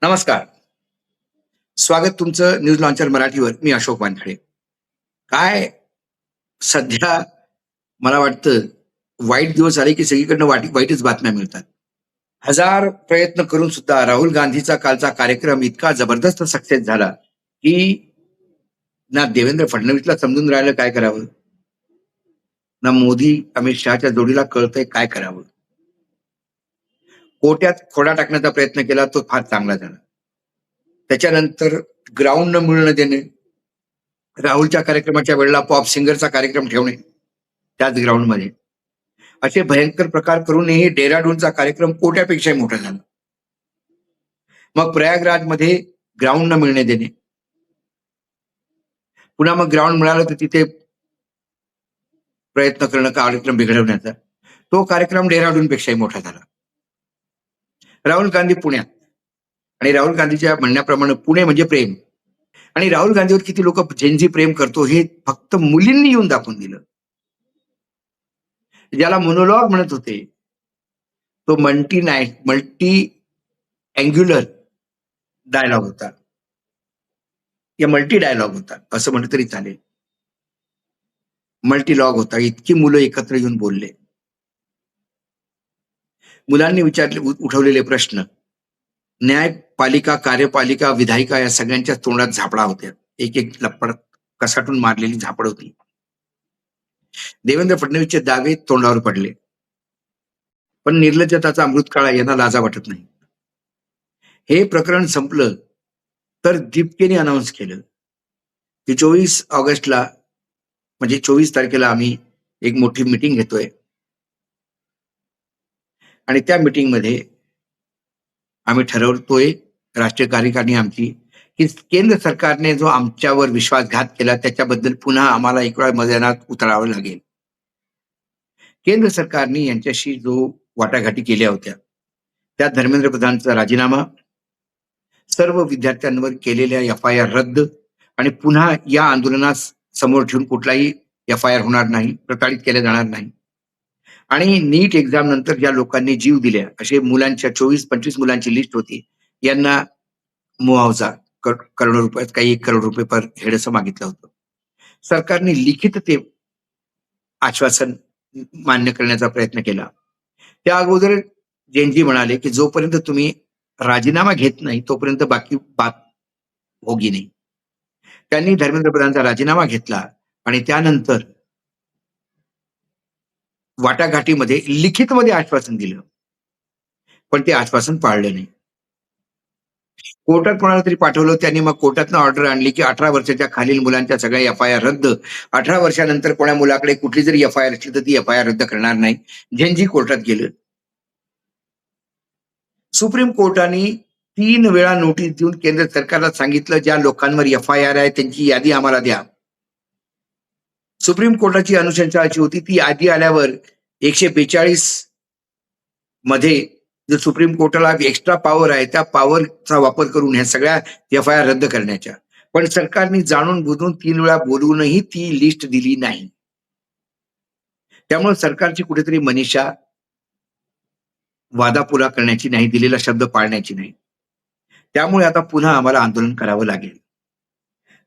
नमस्कार. स्वागत तुमचं न्यूज लॉन्चर मराठीवर. मी अशोक वानखडे. काय सध्या मला वाटतं वाईट दिवस आले, की सगळीकडनं वाईटच बातम्या मिळतात. हजार प्रयत्न करून सुद्धा राहुल गांधीचा कालचा कार्यक्रम इतका जबरदस्त सक्सेस झाला, की ना देवेंद्र फडणवीसला समजून राहिलं काय करावं, ना मोदी अमित शहाच्या जोडीला कळतंय काय करावं. कोट्यात खोडा टाकण्याचा प्रयत्न केला तो फार चांगला झाला. त्याच्यानंतर ग्राउंड न मिळणं देणे, राहुलच्या कार्यक्रमाच्या वेळेला पॉप सिंगरचा कार्यक्रम ठेवणे त्याच ग्राउंडमध्ये, असे भयंकर प्रकार करूनही डेहराडूनचा कार्यक्रम कोट्यापेक्षाही मोठा झाला. मग प्रयागराजमध्ये ग्राउंड न मिळणे देणे, पुन्हा मग ग्राउंड मिळालं तर तिथे प्रयत्न करणं कार्यक्रम बिघडवण्याचा, तो कार्यक्रम डेहराडून पेक्षाही मोठा झाला. राहुल गांधी पुण्यात, आणि राहुल गांधीच्या म्हणण्याप्रमाणे पुणे म्हणजे प्रेम, आणि राहुल गांधीवर किती लोक जेनजी प्रेम करतो हे फक्त मुलींनी येऊन दाखवून दिलं. ज्याला मोनोलॉग म्हणत होते तो मल्टी अँग्युलर डायलॉग होता, या मल्टी डायलॉग होता असं म्हटलं तरी चालेल. मल्टी लॉग होता. इतकी मुलं एकत्र येऊन बोलले. मुलांनी उठवलेले प्रश्न, न्यायपालिका, कार्यपालिका, विधायिका या सगळ्यांच्या तोंडात झापडा होत्या. एक एक लपड कसाटून मारलेली झापड होती. देवेंद्र फडणवीसचे दावे तोंडावर पडले, पण निर्लज्जताचा अमृतकाळ यांना लाजा वाटत नाही. हे प्रकरण संपलं तर दीपकेने अनाऊन्स केलं की 24 ऑगस्टला, म्हणजे 24 तारखेला आम्ही एक मोठी मीटिंग घेतोय, आणि त्या मीटिंगमध्ये आम्ही ठरवतोय, राष्ट्रीय कार्यकारिणी आमची, की केंद्र सरकारने जो आमच्यावर विश्वासघात केला त्याच्याबद्दल पुन्हा आम्हाला एक वेळा मैदानात उतरावं लागेल. केंद्र सरकारने यांच्याशी जो वाटाघाटी केल्या होत्या, त्या धर्मेंद्र प्रधानचा राजीनामा, सर्व विद्यार्थ्यांवर केलेल्या FIR रद्द, आणि पुन्हा या आंदोलनास समोर ठेवून कुठलाही FIR होणार नाही, प्रताडित केल्या जाणार नाही, आणि नीट एक्झाम नंतर ज्या लोकांनी जीव दिल्या असे मुलांच्या 24-25 मुलांची लिस्ट होती, यांना मुआवजा करोडो रुपयात, काही 1 करोड रुपये पर हेड असं मागितलं होतं. सरकारने लिखित ते आश्वासन मान्य करण्याचा प्रयत्न केला. त्या अगोदर जैनजी म्हणाले की जोपर्यंत तुम्ही राजीनामा घेत नाही तोपर्यंत बाकी बात होगी नाही. त्यांनी धर्मेंद्र प्रधानचा राजीनामा घेतला, आणि त्यानंतर वाटाघाटीमध्ये लिखितमध्ये आश्वासन दिलं, पण ते आश्वासन पाळलं नाही. कोर्टात कोणाला तरी पाठवलं, त्यांनी मग कोर्टातनं ऑर्डर आणली की 18 वर्षाच्या खालील मुलांच्या सगळ्या FIR रद्द. 18 वर्षानंतर कोणा मुलाकडे कुठली जरी FIR असली तर ती FIR रद्द करणार नाही. झेंझी कोर्टात गेलं. सुप्रीम कोर्टाने 3 वेळा नोटीस देऊन केंद्र सरकारला सांगितलं, ज्या लोकांवर FIR आहे त्यांची यादी आम्हाला द्या. सुप्रीम कोर्टाची अनुशंसाची होती, ती यादी आल्यावर 142 मध्ये जो सुप्रीम कोर्टाला एक्स्ट्रा पॉवर आहे त्या पॉवरचा वापर करून ह्या सगळ्या FIR रद्द करण्याच्या, पण सरकारने जाणून बुजून 3 वेळा बोलूनही ती लिस्ट दिली नाही. त्यामुळे सरकारची कुठेतरी मनीषा वादापुरा करण्याची नाही, दिलेला शब्द पाळण्याची नाही. त्यामुळे आता पुन्हा आम्हाला आंदोलन करावं लागेल.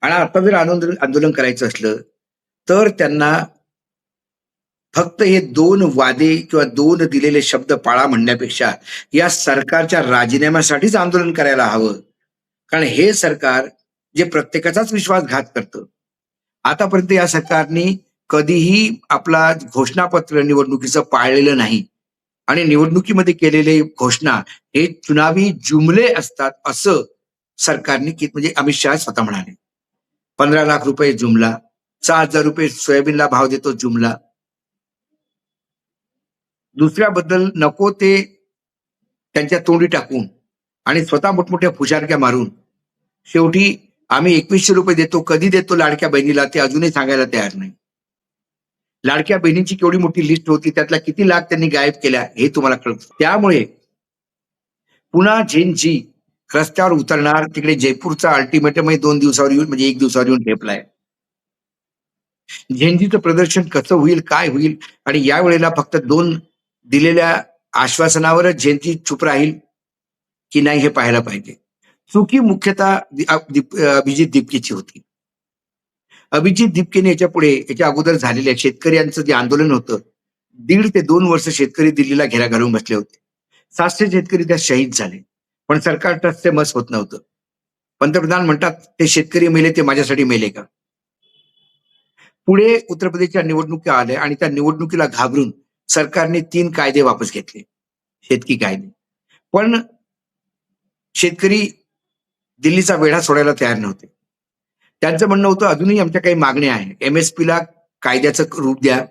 आणि आता जर आंदोलन करायचं असलं तर त्यांना फक्त हे 2 वादे किंवा 2 दिलेले शब्द पाळा म्हणण्यापेक्षा या सरकारच्या राजीनाम्यासाठीच आंदोलन करायला हवं. कारण हे सरकार जे प्रत्येकाचाच विश्वासघात करतं. आतापर्यंत या सरकारने कधीही आपला घोषणापत्र निवडणुकीचं पाळलेलं नाही, आणि निवडणुकीमध्ये केलेले घोषणा हे चुनावी जुमले असतात असं सरकारने, म्हणजे अमित शहा स्वतः म्हणाले. 15 लाख रुपये जुमला, 6,000 रुपये सोयाबीनला भाव देतो जुमला, दुसऱ्याबद्दल नको ते त्यांच्या तोंडी टाकून आणि स्वतः मोठमोठ्या फुशारक्या मारून शेवटी आम्ही 2100 रुपये देतो, कधी देतो लाडक्या बहिणीला ते अजूनही सांगायला तयार नाही. लाडक्या बहिणींची केवढी मोठी लिस्ट होती, त्यातल्या किती लाख त्यांनी गायब केल्या हे तुम्हाला कळतं. त्यामुळे पुन्हा झेनजी रस्त्यावर उतरणार. तिकडे जयपूरचा अल्टिमेटमही 2 दिवसावर येऊन, म्हणजे 1 दिवसावर येऊन ठेपलाय. झेंझीचं प्रदर्शन कसं होईल, काय होईल, आणि या वेळेला फक्त 2 दिलेल्या आश्वासनावरच झेंझी चूप राहील की नाही हे पाहायला पाहिजे. चुकी मुख्यतः अभिजित दिपकेची होती. अभिजित दिपकेने याच्या अगोदर झालेल्या शेतकऱ्यांचं जे आंदोलन होतं, 1.5 ते 2 वर्ष शेतकरी दिल्लीला घेरा घालून बसले होते. 700 शेतकरी त्यात शहीद झाले. पण सरकार ते मस होत नव्हतं. पंतप्रधान म्हणतात, "ते शेतकरी मेले ते माझ्यासाठी मेले का?" पुढे उत्तर प्रदेशच्या निवडणुका आल्या आणि त्या निवडणुकीला घाबरून सरकारने 3 कायदे वापस घेतले. शेतकी कायदे. पण शेतकरी दिल्लीचा वेढा सोडायला तयार नव्हते. त्यांचं म्हणणं होतं, "अजूनही आमच्या काही मागण्या आहेत. एम-एस-पीला कायद्याचं रूप द्या."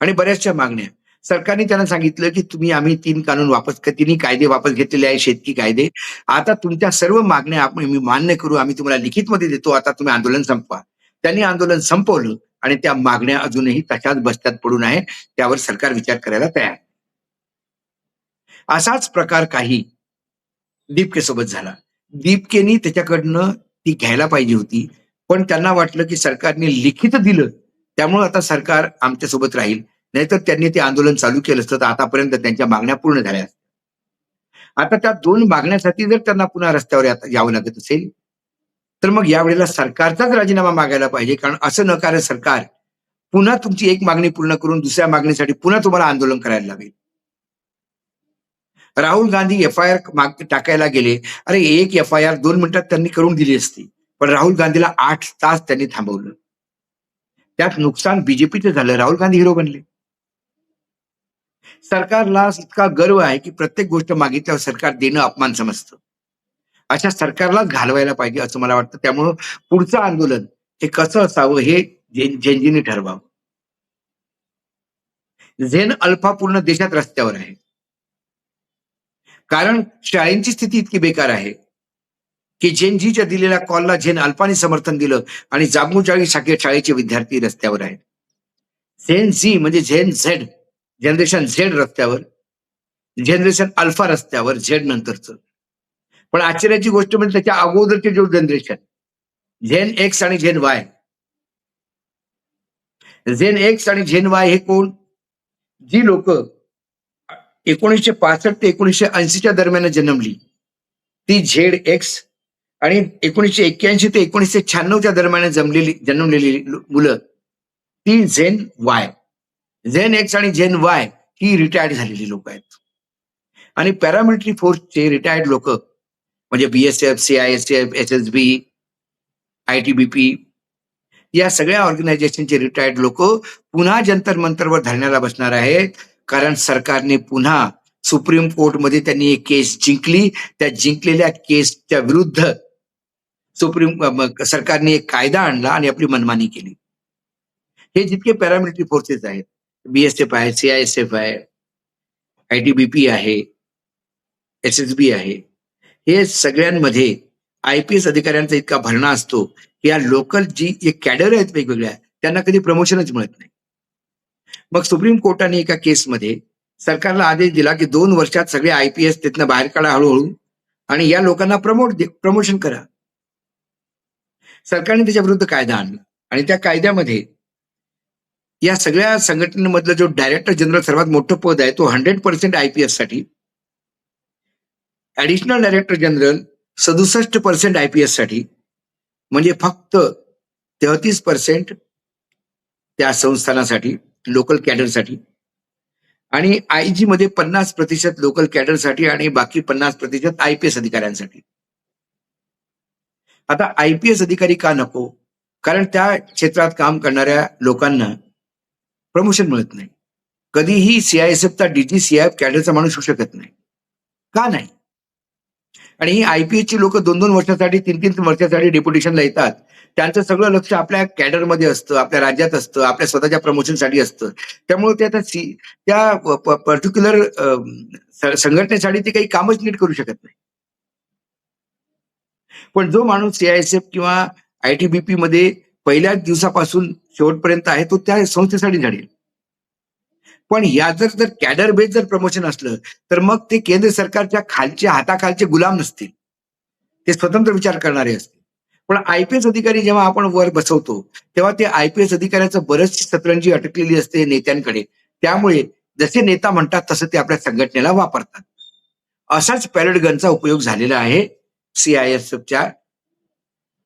आणि बऱ्याचशा मागण्या. सरकारने त्यांना सांगितलं, की आम्ही 3 कानून तिन्ही कायदे वापस घेतलेले आहेत, शेतकी कायदे. आता तुमच्या सर्व मागण्या आम्ही मान्य करू. आम्ही तुम्हाला लिखितमध्ये देतो. आता तुम्ही आंदोलन संपवा. त्यांनी आंदोलन संपवलं आणि त्या मागण्या अजूनही तशाच बस्त्यात पडून आहे. त्यावर सरकार विचार करायला तयार. असाच प्रकार काही दीपकेसोबत झाला. दीपकेनी त्याच्याकडनं ती घ्यायला पाहिजे होती. पण त्यांना वाटलं, की सरकारने लिखित दिलं, त्यामुळं आता सरकार आमच्यासोबत राहील. नाहीतर त्यांनी ते आंदोलन चालू केलं असतं, तर आतापर्यंत त्यांच्या मागण्या पूर्ण झाल्या असत्या. आता त्या 2 मागण्यासाठी जर त्यांना पुन्हा रस्त्यावर यावं लागत असेल, तर मग यावेळेला सरकारचाच राजीनामा मागायला पाहिजे. कारण असं नकार्य सरकार पुन्हा तुमची एक मागणी पूर्ण करून दुसऱ्या मागणीसाठी पुन्हा तुम्हाला आंदोलन करायला लावेल. राहुल गांधी एफ-आय-आर टाकायला गेले. अरे एक एफ-आय-आर 2 मिनिटात त्यांनी करून दिली असती. पण राहुल गांधीला 8 तास त्यांनी थांबवलं. त्यात नुकसान बीजेपीचं झालं. राहुल गांधी हिरो बनले. सरकारला इतका गर्व आहे, की प्रत्येक गोष्ट मागितल्यावर सरकार देणं अपमान समजतं. अशा सरकारलाच घालवायला पाहिजे असं मला वाटतं. त्यामुळं पुढचं आंदोलन हे कसं असावं हे झेनझीने ठरवावं. झेन अल्फा पूर्ण देशात रस्त्यावर आहे. कारण शाळेंची स्थिती इतकी बेकार आहे, की झेन झीच्या दिलेल्या कॉलला झेन अल्फाने समर्थन दिलं आणि जांभूळचाळी शाळेचे विद्यार्थी रस्त्यावर आहेत. झेन झी म्हणजे झेन झेड, जनरेशन झेड रस्त्यावर, जनरेशन अल्फा रस्त्यावर, झेड नंतरचं. पण आश्चर्याची गोष्ट म्हणजे त्याच्या अगोदरचे जो जनरेशन, झेन एक्स आणि झेन वाय. झेन एक्स आणि झेन वाय हे कोण? जी लोक 1965 ते 1980च्या दरम्यान जन्मली, ती झेड एक्स. आणि 1981 ते 1996च्या दरम्यान जन्मलेली मुलं, ती झेन वाय. झेन एक्स आणि झेन वाय ही रिटायर्ड झालेली लोक आहेत. आणि पॅरामिलिटरी फोर्सचे रिटायर्ड लोक म्हणजे BSF, CISF, SSB, ITBP या सगळ्या ऑर्गनायझेशनचे रिटायर्ड लोक पुन्हा जंतर मंतरवर धरण्याला बसणार आहेत. कारण सरकारने पुन्हा सुप्रीम कोर्टमध्ये त्यांनी एक केस जिंकली. त्या जिंकलेल्या केसच्या विरुद्ध सरकारने एक कायदा आणला आणि आपली मनमानी केली. हे जितके पॅरामिलिटरी फोर्सेस आहेत, BSF आहे, CISF आहे, ITBP आहे, SSB आहे, हे सगळ्यांमध्ये IPS अधिकाऱ्यांचा इतका भरणा असतो की या लोकल जी एक कॅडर आहेत वेगवेगळ्या, त्यांना कधी प्रमोशनच मिळत नाही. मग सुप्रीम कोर्टाने एका केसमध्ये सरकारला आदेश दिला की 2 वर्षात सगळे IPS तिथनं बाहेर काढा हळूहळू आणि या लोकांना प्रमोशन करा. सरकारने त्याच्या विरुद्ध कायदा आणला आणि त्या कायद्यामध्ये या सगळ्या संघटनेमधलं जो डायरेक्टर जनरल सर्वात मोठं पद आहे, तो 100% IPS साठी, ऍडिशनल डायरेक्टर जनरल 67% IPS साठी, म्हणजे फक्त 33% त्या संस्थानासाठी, लोकल कॅडरसाठी, आणि IG मध्ये 50% लोकल कॅडरसाठी आणि बाकी 50% IPS अधिकाऱ्यांसाठी. आता IPS अधिकारी का नको? कारण त्या क्षेत्रात काम करणाऱ्या लोकांना प्रमोशन मिळत नाही. कधीही CISFचा DG CIF कॅडरचा माणूस होऊ शकत नाही. का नाही? आणि ही IPSची लोक 2-2 वर्षासाठी, 3-3 वर्षासाठी डेप्युटेशनला येतात. त्यांचं सगळं लक्ष आपल्या कॅडरमध्ये असतं, आपल्या राज्यात असतं, आपल्या स्वतःच्या प्रमोशनसाठी असतं. त्यामुळे ते आता त्या पर्टिक्युलर संघटनेसाठी ते काही कामच नीट करू शकत नाही. पण जो माणूस CISF किंवा ITBP मध्ये पहिल्याच दिवसापासून शेवटपर्यंत आहे, तो त्या संस्थेसाठी झडेल. पण या जर कॅडर बेस जर प्रमोशन असलं, तर मग ते केंद्र सरकारच्या हाताखालचे गुलाम नसतील, ते स्वतंत्र विचार करणारे असतील. पण IPS अधिकारी जेव्हा आपण वर बसवतो, तेव्हा ते IPS अधिकाऱ्याचं बरंचशी सतरंजी अटकलेली असते नेत्यांकडे. त्यामुळे जसे नेता म्हणतात तसं ते आपल्या संघटनेला वापरतात. असाच पॅरेड गनचा उपयोग झालेला आहे CISFच्या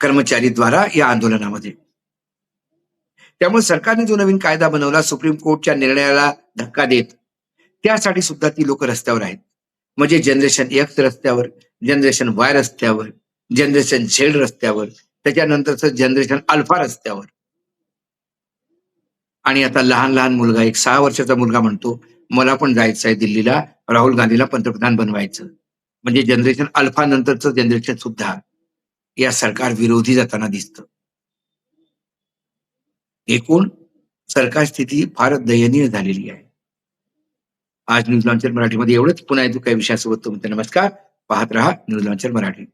कर्मचारीद्वारा या आंदोलनामध्ये. त्यामुळे सरकारने जो नवीन कायदा बनवला सुप्रीम कोर्टच्या निर्णयाला धक्का देत, त्यासाठी सुद्धा ती लोक रस्त्यावर आहेत. म्हणजे जनरेशन एक्स रस्त्यावर, जनरेशन वाय रस्त्यावर, जनरेशन झेड रस्त्यावर, त्याच्यानंतरचं जनरेशन अल्फा रस्त्यावर. आणि आता लहान लहान मुलगा, एक 6 वर्षाचा मुलगा म्हणतो, मला पण जायचं आहे दिल्लीला, राहुल गांधीला पंतप्रधान बनवायचं. म्हणजे जनरेशन अल्फा नंतरचं जनरेशन सुद्धा या सरकार विरोधी जाताना दिसतं. एकूण सरकार स्थिती फार दयनीय झालेली आहे. आज न्यूज लॉन्चर मराठीमध्ये एवढंच. पुन्हा येतो काही विषयासोबत. तुमचे नमस्कार. पाहत रहा न्यूज लॉन्चर मराठी.